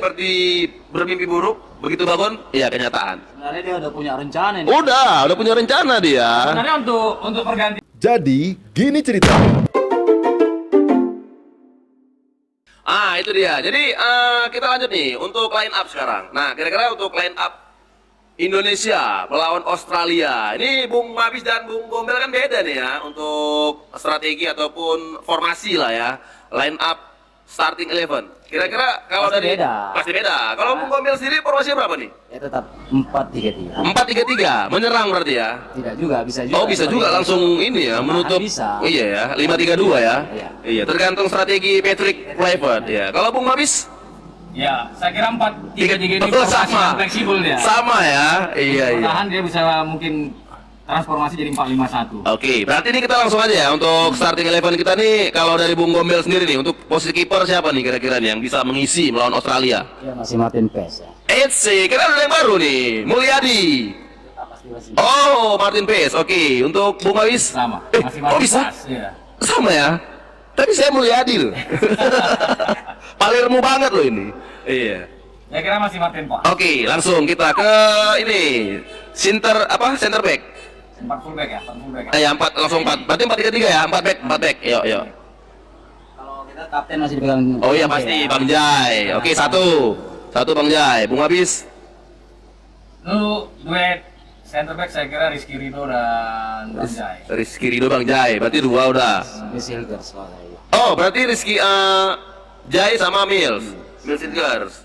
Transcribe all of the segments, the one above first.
Seperti bermimpi buruk, begitu bangun, iya kenyataan. Sebenarnya dia udah punya rencana ini. Udah punya rencana dia. Sebenarnya untuk pergantian. Jadi, gini cerita. Itu dia. Jadi kita lanjut nih untuk line up sekarang. Nah, kira-kira untuk line up Indonesia melawan Australia. Ini Bung Mabis dan Bung Gombel kan beda nih ya untuk strategi ataupun formasi lah ya. Line up starting 11. Kira-kira kalau Pasti dari beda. pasti beda. Kalau Bung Gombel sendiri formasi berapa nih? Ya tetap 4-3-3. 4-3-3, menyerang berarti ya. Tidak juga, bisa juga. Oh, bisa juga langsung ini ya, menutup. Bisa. Oh, iya ya, 5-3-2 ya. Iya. Iya, tergantung strategi Patrick Kluivert ya. Kalau Bung Mabis? Ya, saya kira 4-3-3 ini Oh, formasi sama. yang fleksibel dia. Sama ya. Iya, iya. Pertahan dia bisa mungkin transformasi jadi 4-5-1. Oke, berarti ini kita langsung aja ya untuk starting 11 kita nih. Kalau dari Bung Gombel sendiri nih, untuk posisi kiper siapa nih kira-kira nih yang bisa mengisi melawan Australia? Ya masih Martin Paes ya. Kita ada yang baru nih, Mulyadi. Pasti masih. Oh, Martin Paes. Oke, untuk Bung Mabis? Sama, masih Oh, bisa? Paes, ya. Sama ya? Tapi saya Mulyadi loh. Palermo banget loh ini. Iya. Saya kira masih Martin Paes. Oke, langsung kita ke ini. Center back. 4 fullback ya, 4 fullback ya. Ya, 4 langsung 4. Berarti 4-3-3 ya, 4 back. Yuk. Kalau kita kapten masih dipegang. Oh iya pasti Bang Jai. Oke, satu Bang Jai. Bung Habis. Lu duet center back saya kira Rizky Ridho dan Bang Jai. Rizky Ridho Bang Jai. Berarti 2 udah. Silgers soalnya. Oh, berarti Rizky Jai sama Mills. Mills Silgers.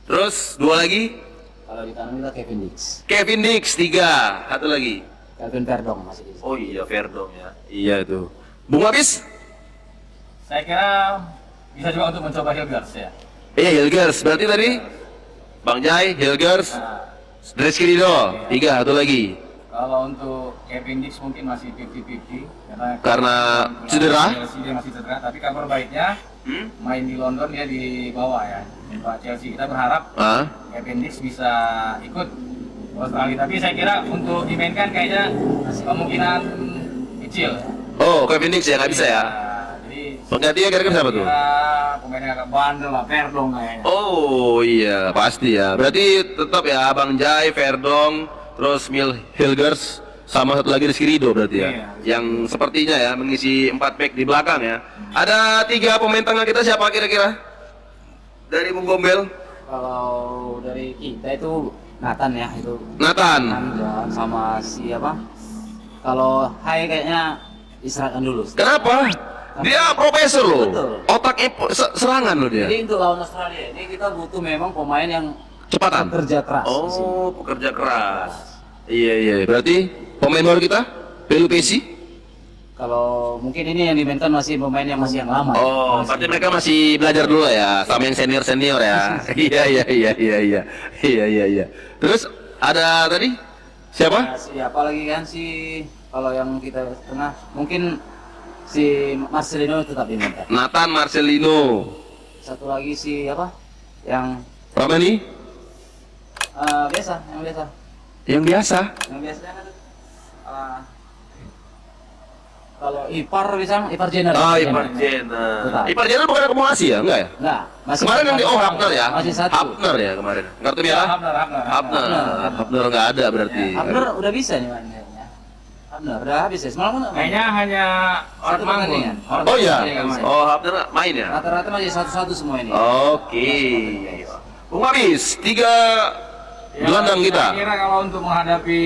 Terus 2 lagi Kalau di kanan kita Kevin Dix. Kevin Dix 3. Satu lagi. Calvin Verdong masih di sini. Oh iya, Verdong ya. Iya tuh. Bung Habis? Saya kira bisa juga untuk mencoba Hilgers ya. Iya, Hilgers. Berarti tadi Bang Jai, Hilgers, Rizky Ridho. 3, satu lagi. Kalau untuk Kevin Dix mungkin masih 50-50 Karena cedera? Chelsea dia masih cedera, tapi kabar baiknya main di London dia di bawah ya. Pak Chelsea kita berharap Kevin Dix bisa ikut Australia, tapi saya kira untuk dimainkan kayaknya kemungkinan kecil. Oh, Kevin Dix ya nggak bisa ya. Jadi Penggantinya kira-kira siapa tuh? pemain yang agak bandel lah, Verdong kayaknya. Oh iya, pasti ya. Berarti tetap ya Bang Jai, Verdong, terus Hilgers, sama satu lagi Rizky Ridho berarti ya. Iya. Yang sepertinya ya mengisi 4 back di belakang ya. Ada 3 pemain tengah kita siapa kira-kira? Dari Bung Gombel? Kalau dari kita itu Nathan ya itu. Nathan. Dan sama siapa? Kalau Hai kayaknya diserahkan dulu. Kenapa? Dia profesor loh. Betul. Otaknya serangan loh dia. Jadi untuk lawan Australia ini kita butuh memang pemain yang Cepatan. kerja keras. di sini. Oh, pekerja keras. Iya. Berarti pemain baru kita, Pelupesi. Kalau mungkin ini yang dimainkan masih pemain yang masih yang lama. Oh, berarti mereka masih belajar dulu ya, sama yang senior ya. Iya. Terus ada tadi siapa? Nah, siapa lagi kan si kalau yang kita tengah mungkin si Marcelino tetap dimainkan. Nathan Marcelino. Satu lagi si apa? Yang Ramani? biasa, yang biasa. Yang biasa. Yang biasanya kan kalau Ipar Jenner. Oh, Ipar Jenner. Tetap. Ipar Jenner bukan akumulasi ya? Enggak ya? Enggak, masih Kemarin yang di Hapner ya? Masih satu. Hapner ya kemarin. Kartu merah? Hapner. Hapner enggak ada berarti. Hapner udah bisa nih mainnya. Hapner udah habis ya. Semalam kan Kayaknya hanya orang Satu Manggung. pertandingan. Oh iya. Masih. Oh, Hapner main ya? Rata-rata masih satu-satu semua ini. Oke. Bung Habis, 3 gelandang kita. Saya kira kalau untuk menghadapi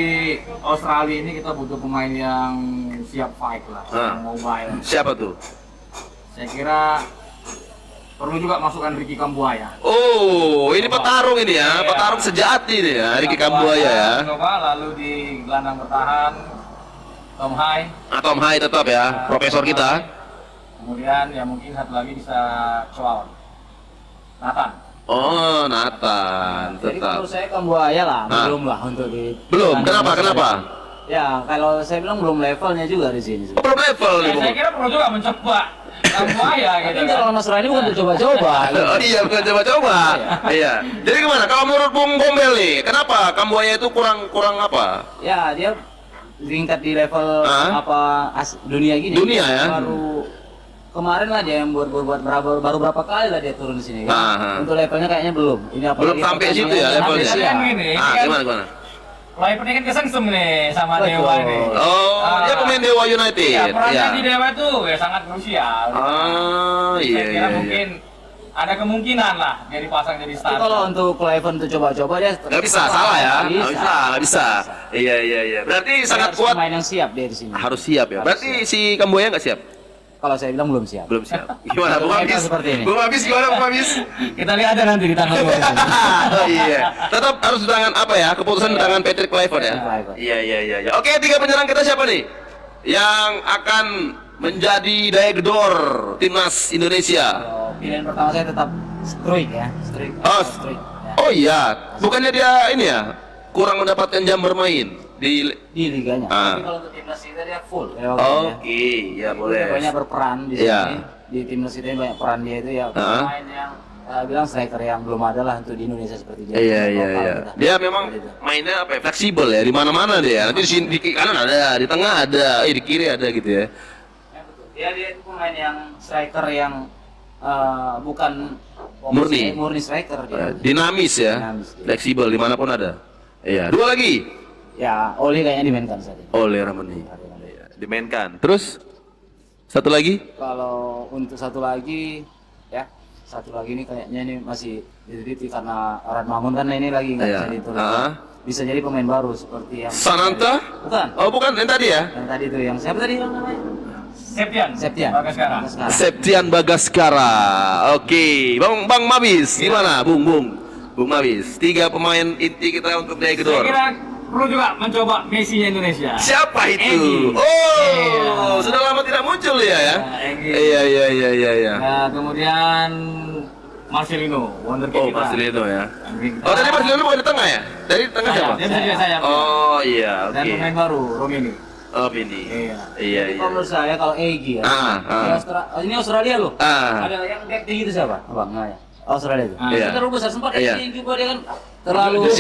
Australia ini kita butuh pemain yang siap fight lah, yang mobile. Siapa tuh? Saya kira perlu juga masukkan Ricky Kambuaya. Oh, ini petarung ini ya, petarung sejati ini ya, Ricky Kambuaya ya. Coba lalu di gelandang bertahan Tom Hai. Tom Hai tetap ya, profesor kita. Kemudian ya mungkin satu lagi bisa Chow. Nathan. Oh, Nathan Jadi tetap. menurut saya Kambuaya lah, Ah. belum lah untuk di. Belum, kenapa? Ya, kalau saya bilang belum levelnya juga di sini. Belum level nih, Bung. Saya kira perlu juga mencoba Kambuaya gitu. Tapi kalau Mas Rani bukan untuk coba-coba. Oh iya, bukan coba-coba. Iya. Jadi gimana? Kalau menurut Bung Gombel nih, kenapa Kambuaya itu kurang apa? Ya, dia tingkat di level Ah? dunia gini. Dunia ya? Baru kemarin lah dia yang buat baru berapa kali lah dia turun di sini kan. Untuk levelnya kayaknya belum. Ini Belum sampai situ ya levelnya. Kan gini, Gimana? Live ini kan kesengsem nih sama Betul. Dewa nih. Oh, dia pemain Dewa United. Iya, perannya Ya. di Dewa tuh ya sangat krusial. Iya, Saya kira iya. mungkin ada kemungkinan lah dia dipasang jadi Tapi starter. kalau untuk Cliven untuk coba-coba dia Nggak bisa, salah ya. Nggak bisa. Iya. Berarti sangat Harus kuat. pemain yang siap dia di sini. Harus siap ya. Harus Berarti si Kamboya nggak siap? Kalau saya bilang belum siap. Belum siap. Gimana, Bung Kalau Habis? seperti ini. Bung Habis gimana, Bung Habis? Kita lihat aja nanti di tanggal 2. Oh iya. Tetap harus di tangan apa ya? Keputusan di tangan Patrick Kluivert ya. Kluivert. Iya. Oke, 3 penyerang kita siapa nih? Yang akan menjadi daya gedor timnas Indonesia. Kalau pilihan pertama saya tetap Struik ya. Struik. Oh, Struik. Ya. Oh iya. Bukannya dia ini ya? Kurang mendapatkan jam bermain di Di liganya. Ah. Tapi kalau untuk timnas kita dia full. Ya, Oke, ya boleh. Dia banyak berperan di Iya. sini. Di timnas kita ini banyak peran dia itu ya. Pemain yang bilang striker yang belum ada lah untuk di Indonesia seperti dia. Iya. Lokal kita. Dia memang Seperti itu. mainnya apa ya? Fleksibel ya, di mana-mana dia. Nanti di sini di kanan ada, di tengah ada, di kiri ada gitu ya. Ya, betul. Dia itu pemain yang striker yang bukan murni striker dia. Dinamis ya. Dinamis, iya. Fleksibel dimanapun ada. Iya. 2 lagi. Ya, Oli kayaknya dimainkan saat ini. Oleh Ramani. Iya, dimainkan. Terus satu lagi? Kalau untuk satu lagi ini kayaknya ini masih diteliti karena Aran Mamun kan ini lagi nggak Iya. bisa diturunkan. Ah. Bisa jadi pemain baru seperti yang Sananta? Bukan. Oh, bukan yang tadi ya? Yang tadi itu yang siapa tadi yang namanya? Septian. Bagas sekarang. Septian Bagaskara. Oke, Bang Mabis, gimana? Bung Mabis. 3 pemain inti kita untuk daya Saya gedor. kira perlu juga mencoba Messi Indonesia. Siapa itu? Egy. Oh, sudah lama tidak muncul ya? Egy. Iya. Nah, kemudian Marcelino, wonderkid Oh, kita. Marcelino ya. Oh, tadi Marcelino bukan di tengah ya? Dari tengah siapa? Dia bisa juga sayap. Oh, iya, Dan oke. pemain baru, Romini. Oh, Bindi. Iya. Iya. Kalau menurut saya kalau Egy ya. Ini Australia loh. Ada yang back tinggi itu siapa? Abang, ya. Australia itu. Iya. Terlalu besar sempat Iya. Egy juga dia kan terlalu Di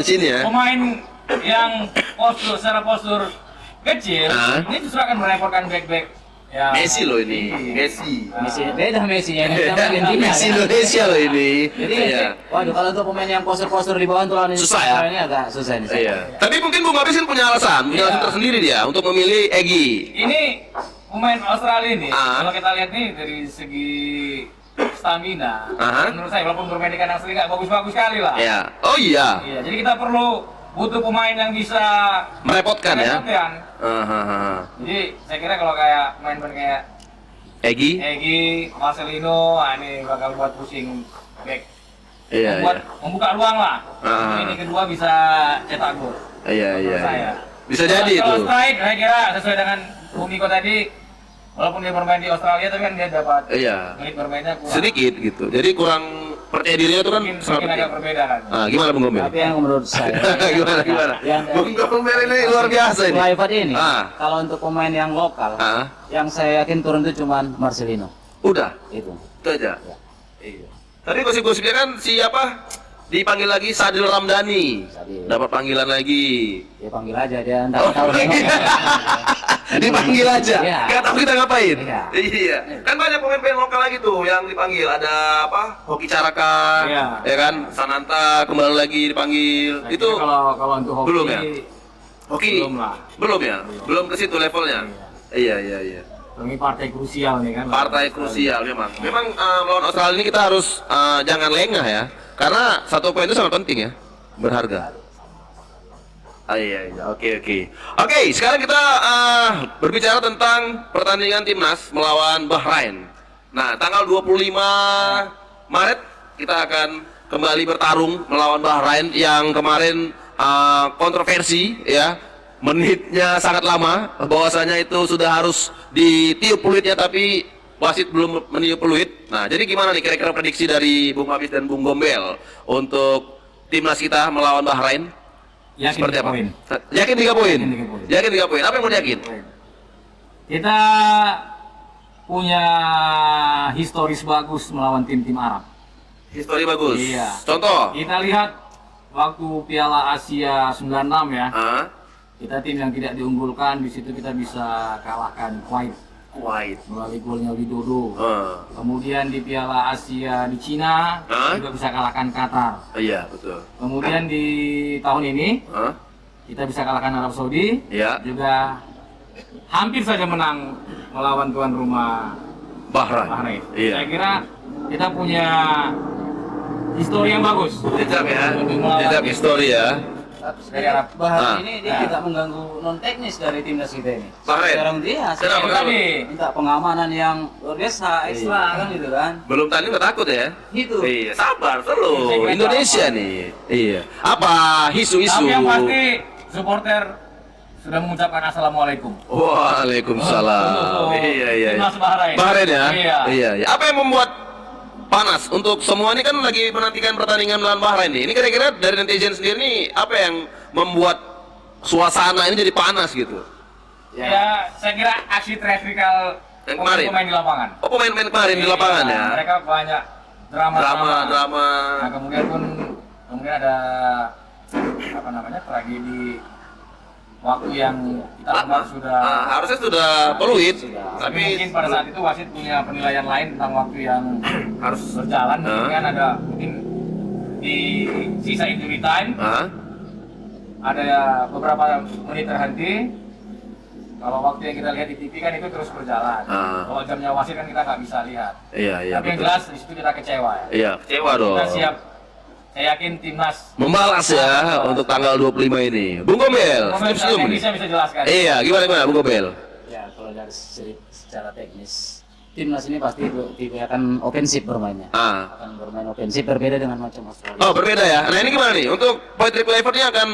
sini ya. Pemain yang secara postur kecil, ini justru akan merepotkan back-back. Ya. Messi loh ini. Messi. Messi beda Messi-nya ini sama Argentina. Messi kan? Indonesia loh ini. Jadi Iya. waduh kalau untuk pemain yang postur-postur di bawah untuk lawan Susah ya? ini agak susah nih. Iya. Tapi mungkin Bung Mabis kan punya alasan tersendiri dia untuk memilih Egy. Ini pemain Australia ini, Ah. kalau kita lihat nih dari segi stamina, Aha. menurut saya walaupun bermain di kandang sendiri nggak bagus-bagus sekali lah. Iya. Oh iya. Iya, jadi kita perlu butuh pemain yang bisa Merepotkan ya. merepotkan. Jadi saya kira kalau kayak pemain-pemain kayak Egy. Egy, Marcelino, ini bakal buat pusing back. Iya. Membuka ruang lah. Ah. Ini kedua bisa cetak gol. Iya. Menurut saya. Bisa jadi Kalau itu. strike, saya kira sesuai dengan Bung Niko tadi, walaupun dia bermain di Australia, tapi kan dia dapat Iya. menit bermainnya kurang. Sedikit gitu. Jadi kurang percaya dirinya itu kan Mungkin sangat agak penting. berbeda kan. Gimana Bung Gombel? Tapi yang menurut saya Gimana? Yang Bung Gombel ini luar biasa ini. Kluivert ini. Ah. Kalau untuk pemain yang lokal, Ah. yang saya yakin turun itu cuman Marcelino. Udah. Itu. Itu aja. Iya. Tadi gosip-gosipnya kan siapa? Dipanggil lagi Sadil Ramdhani. Sadil. Dapat panggilan lagi. Dia panggil aja dia entar tahu Dipanggil aja. Iya. Nggak tahu kita ngapain. Iya. Iya. Kan banyak pemain-pemain lokal lagi tuh yang dipanggil. Ada apa? Hoki Caraka. Iya. Ya kan? Sananta kembali lagi dipanggil. Saya Itu kira kalau untuk hoki belum ya? Hoki belum lah. Belum ya? Belum ke situ levelnya. Iya. Ini partai krusial nih kan. Partai krusial memang. Memang melawan Australia ini kita harus jangan lengah ya. Karena 1 poin itu sangat penting ya. Berharga. Iya. Oke. Oke, sekarang kita berbicara tentang pertandingan timnas melawan Bahrain. Nah, tanggal 25 Maret kita akan kembali bertarung melawan Bahrain yang kemarin kontroversi ya. Menitnya sangat lama, bahwasanya itu sudah harus ditiup peluitnya tapi wasit belum meniup peluit. Nah, jadi gimana nih kira-kira prediksi dari Bung Mabis dan Bung Gombel untuk timnas kita melawan Bahrain? Yakin Seperti 3 apa? poin. Yakin 3 poin. Yakin 3 poin. Yakin 3 poin. Apa yang mau yakin? Kita punya historis bagus melawan tim-tim Arab. Histori bagus. Iya. Contoh. Kita lihat waktu Piala Asia 96 ya. Ah, Kita tim yang tidak diunggulkan, di situ kita bisa kalahkan Kuwait. Kuwait. melalui golnya Widodo. Ah, Kemudian di Piala Asia di Cina juga bisa kalahkan Qatar. iya betul. Kemudian di tahun ini Ah, kita bisa kalahkan Arab Saudi. iya. Juga hampir saja menang melawan tuan rumah Bahrain. Bahrain. Iya. Saya kira kita punya histori yang bagus. Jejak ya. Untuk melawan Jejak histori ya. dari Arab. Bahrain Ah. ini dia tidak mengganggu non teknis dari timnas kita ini. Bahrain? Sekarang dia Kenapa? Tadi minta pengamanan yang luar biasa, ekstra kan gitu kan. Belum tanding udah takut ya? Gitu. Iya, sabar selalu. Saya kira Indonesia apa? nih. Iya. Apa isu-isu? Tapi yang pasti supporter sudah mengucapkan assalamualaikum. Waalaikumsalam. Untuk Iya, iya. timnas Bahrain. Bahrain ya? Iya. Iya, iya. Apa yang membuat panas untuk semua ini kan lagi menantikan pertandingan melawan Bahrain nih. Ini kira-kira dari netizen sendiri nih apa yang membuat suasana ini jadi panas gitu? Ya, saya kira aksi teatrikal Yang kemarin? pemain di lapangan. Oh, pemain-pemain kemarin di lapangan Iya, ya? Mereka banyak drama. Drama. Nah, kemudian ada apa namanya tragedi waktu yang kita anggap sudah. Harusnya sudah peluit, Tapi tapi mungkin pada saat itu wasit punya penilaian lain tentang waktu yang harus. berjalan. Kemudian ada mungkin di sisa injury time Ah, ada beberapa menit terhenti. Kalau waktu yang kita lihat di TV kan itu terus berjalan. Kalau jamnya wasit kan kita nggak bisa lihat. iya, iya. Tapi yang betul. jelas di situ kita kecewa ya. Iya, kecewa dong. Kita siap. Saya yakin timnas. Membalas ya untuk tanggal 25 ini. Bung Gombel, senyum-senyum nih. Bisa jelaskan. Iya, gimana Bung Gombel? Ya kalau dari secara teknis timnas ini pasti akan ofensif bermainnya. Akan bermain ofensif berbeda dengan macam Australia. Oh, berbeda ya. Nah, ini gimana nih? Untuk Patrick Kluivert ini akan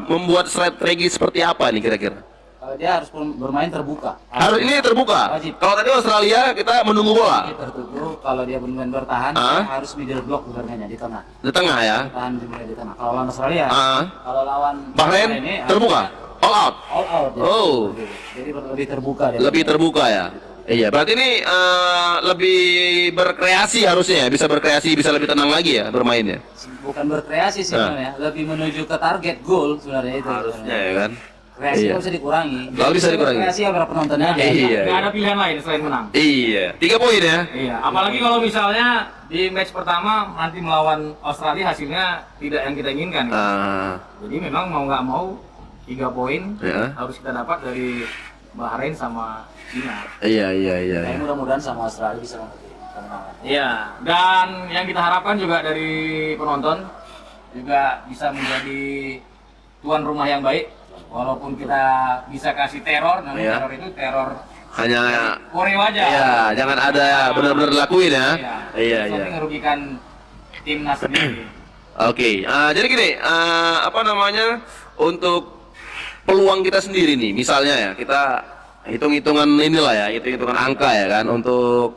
membuat strategi seperti apa nih kira-kira? Kalau dia harus bermain terbuka. Harus ini terbuka. Wajib. Kalau tadi Australia kita menunggu bola Dia tertutup. Kalau dia bermain bertahan, Ah. dia harus middle block bermainnya di tengah. di tengah ya. Tahan di tengah. Kalau lawan Australia, Ah. kalau lawan Bahrain ini terbuka. All out. all out. Ya. Oh. Jadi lebih terbuka dia. Lebih terbuka ya. Iya, berarti ini lebih berkreasi harusnya ya. Bisa berkreasi, bisa lebih tenang lagi ya bermainnya. Bukan berkreasi sih sebenarnya, lebih menuju ke target goal sebenarnya itu. Harusnya ya kan. Kreasi Iya. nggak bisa dikurangi. Nggak bisa dikurangi. Kreasi agar penontonnya aja. Iya. Nggak ada pilihan lain selain menang. Iya, 3 poin ya. Iya, apalagi kalau misalnya di match pertama nanti melawan Australia hasilnya tidak yang kita inginkan. Jadi memang mau nggak mau 3 poin Ya. harus kita dapat dari Bahrain sama Cina. Iya, iya, iya. Tapi mudah-mudahan sama Australia bisa mengerti kemenangan. Iya, dan yang kita harapkan juga dari penonton juga bisa menjadi tuan rumah yang baik. Walaupun kita bisa kasih teror, namun Iya. teror itu teror Hanya koreo aja. iya, jangan ada benar-benar dilakuin ya. Iya, Sampai iya. merugikan timnas sendiri. Oke, jadi gini, apa namanya, untuk peluang kita sendiri nih, misalnya ya, kita hitung-hitungan inilah ya, hitung-hitungan angka ya kan, untuk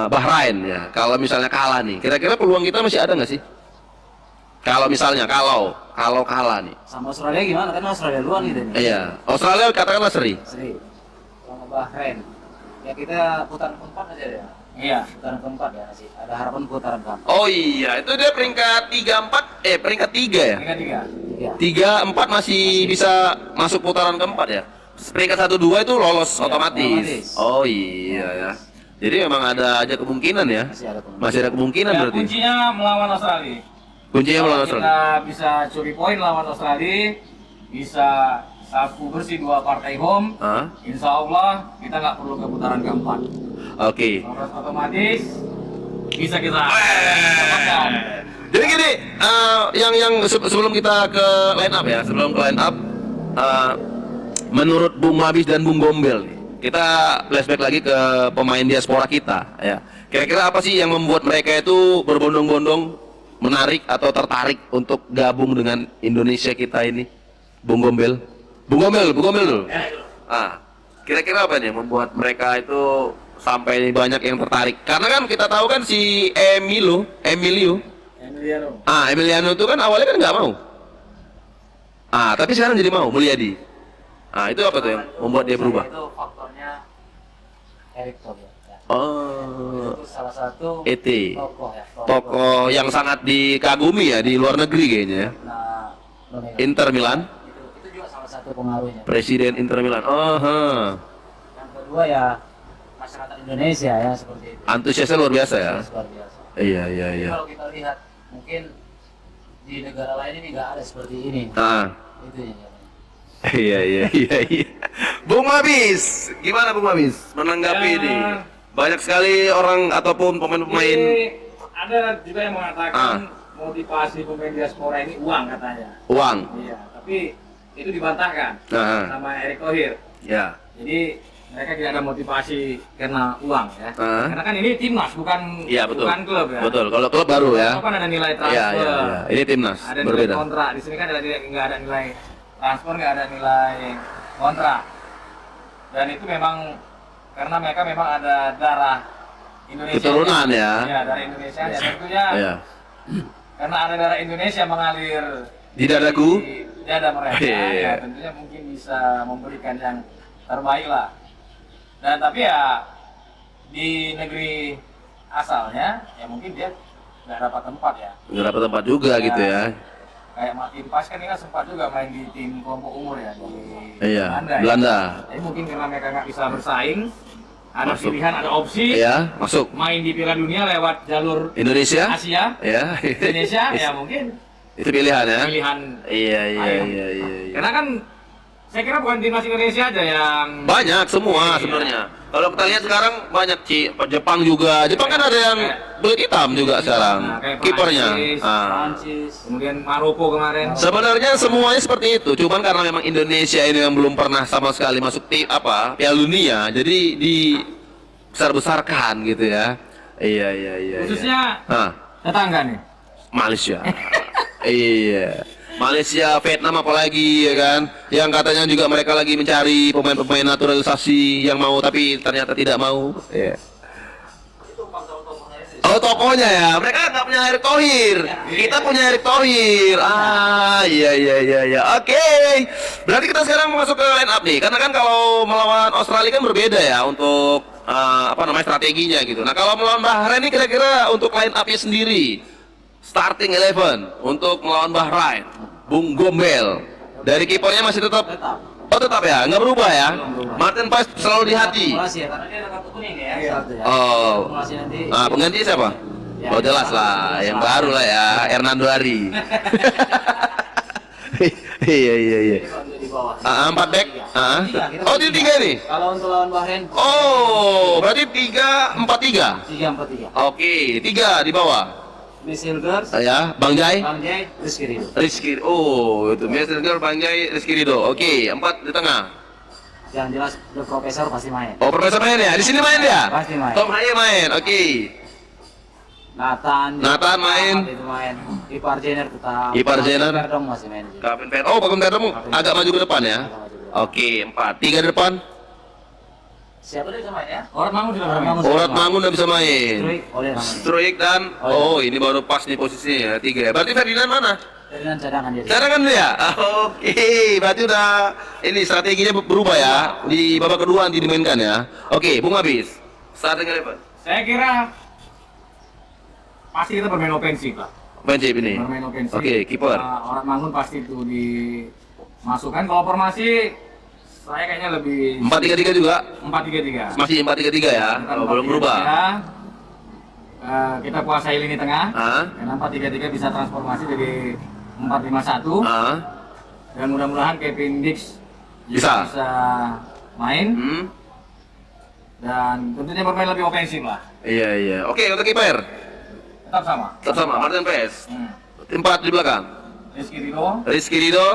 Bahrain ya, kalau misalnya kalah nih, kira-kira peluang kita masih ada nggak sih? Kalau misalnya, kalau kalah nih. Sama Australia gimana? Kan Australia duluan gitu nih. Iya, Australia katakanlah seri. Seri. Sama Bahrain. Ya kita putaran keempat aja ya. Iya. Putaran keempat ya sih. Ada harapan putaran keempat. Oh iya, itu dia peringkat 3-4, peringkat 3 ya? Tiga. Iya. 3-4 masih bisa masuk putaran keempat ya? Peringkat 1-2 itu lolos otomatis. otomatis. Oh iya ya. Jadi memang ada aja kemungkinan ya? Masih ada kemungkinan. Masih ada kemungkinan Ya, berarti? kuncinya melawan Australia. Kuncinya Kalau melawan Australia. kita bisa curi poin lawan Australia, bisa sapu bersih 2 partai home. Hah? Insya Allah kita nggak perlu ke putaran keempat. Oke. Lolos otomatis bisa kita dapatkan. Jadi gini, sebelum kita ke line up ya, sebelum ke line up, menurut Bung Mabis dan Bung Gombel nih, kita flashback lagi ke pemain diaspora kita ya. Kira-kira apa sih yang membuat mereka itu berbondong-bondong menarik atau tertarik untuk gabung dengan Indonesia kita ini? Bung Gombel dulu. Kira-kira apa nih yang membuat mereka itu sampai banyak yang tertarik? Karena kan kita tahu kan si Emilio, Emiliano itu kan awalnya kan nggak mau. Tapi sekarang jadi mau, Mulyadi. Itu apa tuh yang membuat dia berubah? Itu faktornya Erick Thohir. Ya. Oh, Itu salah satu ET. tokoh ya. Tokoh yang sangat dikagumi ya di luar negeri kayaknya ya. Nah, Indonesia. Inter Milan, Itu juga salah satu pengaruhnya. Presiden Inter Milan. Kan kedua ya masyarakat Indonesia ya seperti itu. Antusiasnya luar biasa ya. Luar biasa. Iya, iya, Jadi iya. kalau kita lihat mungkin di negara lain ini nggak ada seperti ini. Ah. Itu ya. Iya, iya, iya, iya. Bung Mabis, gimana Bung Mabis menanggapi Ya. ini? Banyak sekali orang ataupun pemain-pemain. Ada juga yang mengatakan motivasi pemain diaspora ini uang katanya. Uang. Iya, tapi itu dibantahkan Ah. sama Erick Thohir. Ya. Jadi mereka tidak ada motivasi karena uang ya. Ah. Karena kan ini timnas bukan Iya, betul. bukan klub ya. Betul. Kalau klub baru ya. Klub kan ada nilai Iya, transfer. iya, iya. Ini timnas Ada nilai berbeda. kontrak. Di sini kan nggak ada nilai transfer, nggak ada nilai kontrak. Dan itu memang karena mereka memang ada darah Indonesia. Keturunan ya. Iya, darah Indonesia ya tentunya. Iya. Karena ada darah Indonesia mengalir Di dadaku. di dada mereka, Iya. ya tentunya mungkin bisa memberikan yang terbaik lah. Dan tapi ya di negeri asalnya ya mungkin dia nggak dapat tempat ya. Nggak dapat tempat juga Ya. gitu ya. Kayak Martin Pas kan ini kan sempat juga main di tim kelompok umur ya di Iya. ya. Belanda. Jadi mungkin karena mereka nggak bisa bersaing, ada Masuk. pilihan, ada opsi Iya, masuk main di Piala Dunia lewat jalur Indonesia. Asia, Ya. Indonesia ya mungkin Itu pilihan ya. pilihan. Iya, iya, Ayo. iya, iya, iya. Karena kan saya kira bukan timnas Indonesia aja yang Banyak semua Iya. sebenarnya. Kalau kita lihat sekarang banyak Jepang juga. Jepang kan ada yang kulit hitam juga sekarang. Nah, kayak Kipernya. Prancis, Ah. Prancis. kemudian Maroko kemarin. Sebenarnya semuanya seperti itu. Cuman karena memang Indonesia ini yang belum pernah sama sekali masuk tim Piala Dunia, jadi di besar-besarkan gitu ya. Iya, iya, iya. Khususnya Hah, tetangga nih. Malaysia. Iya. Malaysia, Vietnam apalagi ya kan, yang katanya juga mereka lagi mencari pemain-pemain naturalisasi yang mau tapi ternyata tidak mau. Iya. Oh tokohnya ya, mereka nggak punya Erick Thohir, kita punya Erick Thohir. Ah iya iya iya iya. Oke, berarti kita sekarang masuk ke line up nih, karena kan kalau melawan Australia kan berbeda ya untuk apa namanya strateginya gitu. Nah kalau melawan Bahrain ini kira-kira untuk line upnya sendiri, starting 11 untuk melawan Bahrain, Bung Gombel dari kipernya masih tetap. Tetap. Oh tetap ya, nggak berubah ya. Martin Paes selalu di hati. Akumulasi ya, karena dia ada kartu kuning ya. Satu ya. Oh. Akumulasi nanti. Ah, pengganti siapa? Ya, Oh jelas ya, lah, jelas yang lah. baru lah ya, Hernando Ari. Iya iya iya. Jadi kalau untuk di bawah. Ah, 4 back. Ah. Tiga, kita Oh, pakai di 3 nih. Kalau untuk lawan Bahrain. Oh, berarti 3-4-3. 3-4-3. Oke, 3 di bawah. Miss Hilgers, Ya, Bang Jai. Bang Jai, Rizky Ridho. Rizky. Oh, itu Mesir Bang Jai, Rizky Ridho. Oke, 4 di tengah. Yang jelas The Profesor pasti main. Oh, Profesor main ya? Di sini main dia? Pasti main. Tom Haye main. Oke. Nathan main. Itu main. Ipar Jenner tetap. Ipar Jenner. Perdom masih main. juga. Kevin Perdom. Oh, Kevin Perdom agak maju ke depan ya. Agak maju ke depan. Oke, 4. 3 di depan. Siapa dia bisa main ya? Orang Mangun sudah Orang bermain. Mangun. Orat Mangun udah bisa main. Struik, oleh namanya. Struik dan oh ini baru pas nih posisinya 3. Berarti Ferdinand mana? Dengan cadangan dia. Cadangan dia. Oke, berarti udah ini strateginya berubah ya di babak kedua nanti dimainkan ya. Oke, Bung Abis. Starting 11. Saya kira pasti kita bermain ofensif lah. Main chip ini. Bermain ofensif. Oke, kiper. Orang Mangun pasti itu dimasukkan. Kalau formasi saya kayaknya lebih 4-3-3 juga. 4-3-3. Masih 4-3-3 ya. Oh, belum berubah. Kita kuasai lini tengah. Ah, Karena 4-3-3 bisa transformasi jadi 4-5-1. ah, Dan mudah-mudahan Kevin Dix Bisa. bisa main. hmm. Dan tentunya bermain lebih ofensif lah. Iya iya. Oke, untuk kiper. Tetap sama. Tetap sama Martin Paes. Hmm. 4 di belakang. Rizky Ridho, Rizky Ridho,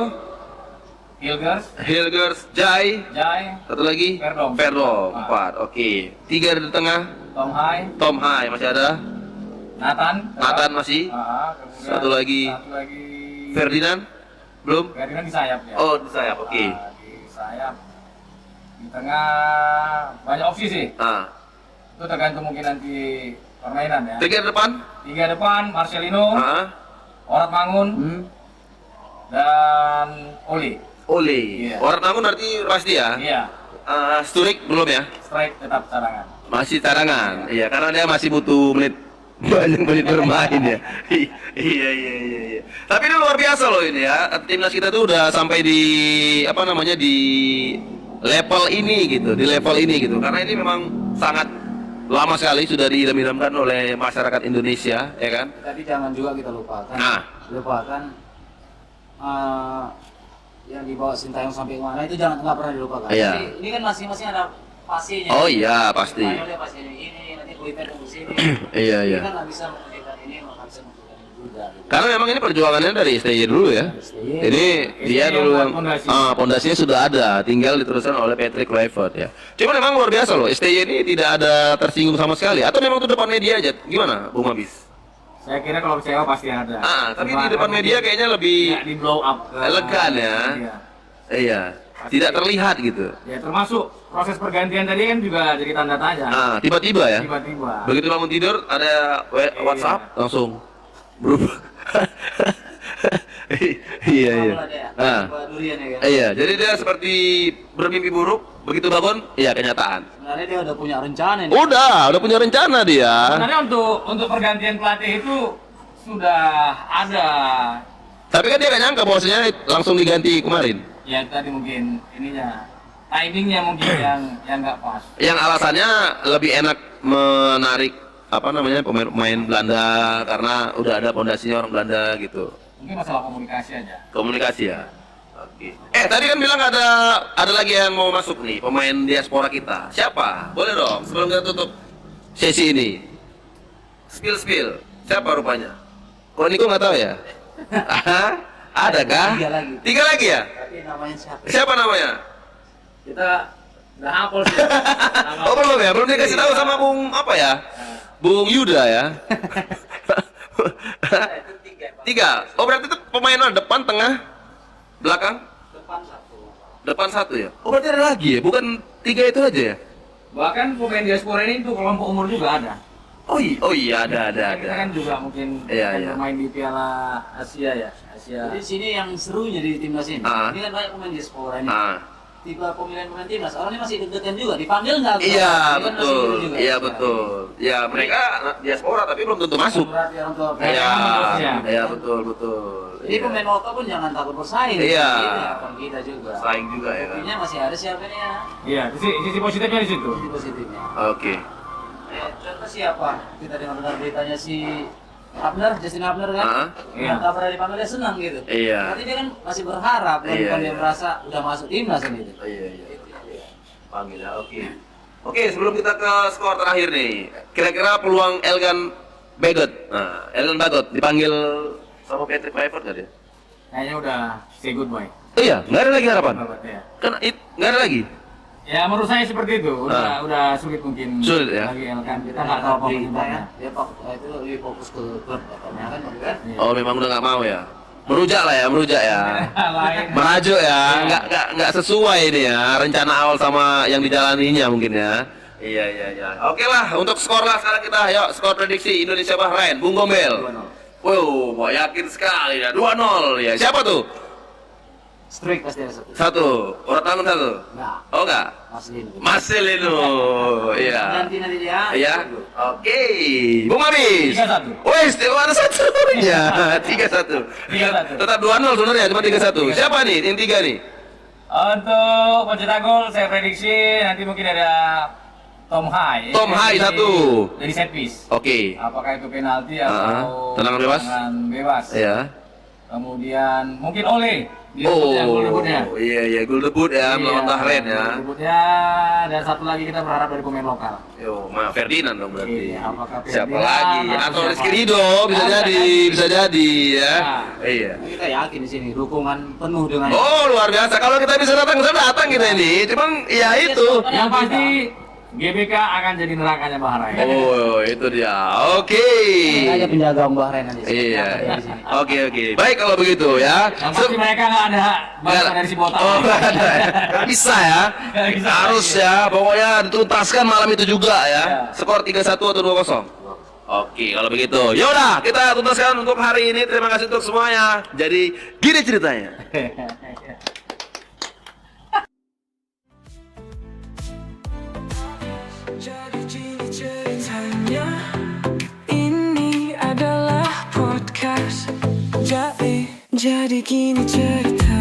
Hilgers, Hilgers, Jai, Jai, satu lagi Perdom. Perdom. Ah. 4. Oke. 3 di tengah. Tom Hai, Tom Hai masih ada. Nathan, Nathan masih. kemudian Satu lagi. Ferdinand belum. Ferdinand di sayap ya. Oh di sayap. Oke. Di sayap. Di tengah banyak opsi sih. Ah. Itu tergantung mungkin nanti permainan ya. 3 di depan. 3 depan Marcelino, Ah. Orat Mangun, Hmm. dan Oli. Ole. Iya. Orang Mangun berarti pasti ya. Iya, Sturik belum ya? strike tetap cadangan. Masih cadangan. Iya, karena dia masih butuh menit banyak menit bermain ya. Iya iya iya iya. Tapi ini luar biasa loh ini ya. Timnas kita tuh udah sampai di apa namanya di level ini gitu, di level ini gitu. Karena ini memang sangat lama sekali sudah diidam-idamkan oleh masyarakat Indonesia, ya kan? Tapi jangan juga kita lupakan. Lupakan yang dibawa Sintayong sampai mana itu nggak pernah dilupakan. Iya. Jadi, ini kan masing-masing ada pasinya. Oh iya, pasti. Pasinya ini, nanti kulitnya tunggu sini. Iya, iya. Kita nggak bisa mengerjakan ini, nggak bisa mengerjakan ini juga. Gitu. Karena memang ini perjuangannya dari STY dulu ya. Ini dia dulu yang pondasinya sudah ada, tinggal diteruskan oleh Patrick Kluivert ya. Cuma memang luar biasa loh, STY ini tidak ada tersinggung sama sekali. Atau memang itu depan media aja? Gimana, Bung Mabis? Saya kira kalau kecewa pasti ada. Tapi di depan media kayaknya lebih di blow up. elegan ya. Iya. Tidak terlihat gitu. Ya termasuk proses pergantian tadi kan juga jadi tanda tanya. Tiba-tiba ya. Tiba-tiba. Begitu bangun tidur ada WhatsApp langsung berubah. Iya. Iya, jadi dia seperti bermimpi buruk, begitu bangun, iya kenyataan. Sebenarnya dia udah punya rencana nih. Udah punya rencana dia. Sebenarnya untuk pergantian pelatih itu sudah ada. Tapi kan dia gak nyangka bahwasanya langsung diganti kemarin. Ya tadi mungkin timingnya mungkin yang nggak pas. Yang alasannya lebih enak menarik pemain Belanda karena udah ada pondasinya orang Belanda gitu. Mungkin masalah komunikasi aja. Komunikasi ya. Oke. Tadi kan bilang ada lagi yang mau masuk nih, pemain diaspora kita. Siapa? Boleh dong sebelum kita tutup sesi ini. Spill. Siapa rupanya? Kok Niko nggak tahu ya? Ada kah? 3 lagi. 3 lagi ya? Tapi namanya siapa? Siapa namanya? Kita nggak hafal sih. Oh belum ya? Belum dikasih tahu sama Bung apa ya? Bung Yuda ya? 3. Oh berarti itu pemain mana? Depan, tengah, belakang? Depan satu ya? Oh berarti ada lagi ya? Bukan 3 itu aja ya? Bahkan pemain diaspora ini untuk kelompok umur juga ada. Oh iya ada. Kita kan juga mungkin Iya. bermain di Piala Asia ya. Jadi sini yang serunya di timnas ini. Ini kan banyak pemain diaspora ini. Tipe pemilihan pemain timnas, orangnya masih deg-degan juga, dipanggil nggak? Iya betul. Iya betul. Ya mereka diaspora tapi belum tentu masuk. Iya betul. Jadi pemain lokal pun jangan takut bersaing. Iya. Kita juga. Saing juga ya kan. Buktinya masih ada siapa nih ya? Iya, sisi positifnya di situ. Sisi positifnya. Oke. Contoh siapa? Kita dengar beritanya si Justin Abner kan? Iya. Nggak pernah dipanggil dia senang gitu. Iya. Berarti dia kan masih berharap dan bukan dia merasa udah masuk timnas kan gitu. Iya. Panggil ya, oke. Oke, sebelum kita ke skor terakhir nih, kira-kira peluang Elgan Bagot dipanggil sama Patrick Kluivert nggak dia? Kayaknya udah say goodbye. Iya, nggak ada lagi harapan. Ya. Kan nggak ada lagi. Ya menurut saya seperti itu. Udah sulit mungkin. Sulit ya. Lagi kan kita nggak tahu apa ya. Dia itu lebih fokus ke klub katanya kan. Oh, memang udah nggak mau ya. Merujak ya. Lain. Merajuk ya, nggak sesuai ini ya rencana awal sama yang dijalaninya mungkin ya. Iya. Oke lah, untuk skor lah sekarang kita, yuk skor prediksi Indonesia Bahrain, Bung Gombel. Wow, yakin sekali ya, 2-0 ya. Siapa tuh? Strike pasti ada satu. Orang tangan satu. Enggak. Oh enggak? Marcelino. Iya. Nanti dia. Iya. Oke. Bung Mabis. 3-1. Wes, ada satunya. 3-1. 3-1. Tetap 2-0 sebenarnya, cuma 3-1. Siapa nih yang 3 nih? Untuk pencetak gol saya prediksi nanti mungkin ada Tom Hai. Tom Hai satu. Dari set piece. Oke. Apakah itu penalti atau tendangan bebas? tendangan bebas. Iya. Kemudian mungkin Ole. Gol debutnya. Iya, gol debut ya melawan Bahrain ya. Gol debutnya dan satu lagi kita berharap dari pemain lokal. Yo, Ferdinand dong berarti. Iya, apakah siapa Ferdinand lagi? Atau Rizky Ridho bisa jadi ya. Iya. Kita yakin di sini dukungan penuh dengan. Oh, luar biasa. Kalau kita bisa datang ke sana datang kita ini. Cuman ya itu. Yang pasti GBK akan jadi nerakanya Bahrain. Oh, itu dia. Oke. Aja penjaga Bahrain nanti. Iya. Oke. Baik kalau begitu ya. Yang pasti mereka nggak ada bantuan dari si botak. Oh, nggak ada. Nggak bisa ya. Harus ya. Pokoknya dituntaskan malam itu juga ya. Skor 3-1 atau 2-0. Oke, kalau begitu. Yaudah, kita tuntaskan untuk hari ini. Terima kasih untuk semuanya. Jadi, gini ceritanya. Jadi gini ceritanya, ini adalah podcast. Jadi gini ceritanya.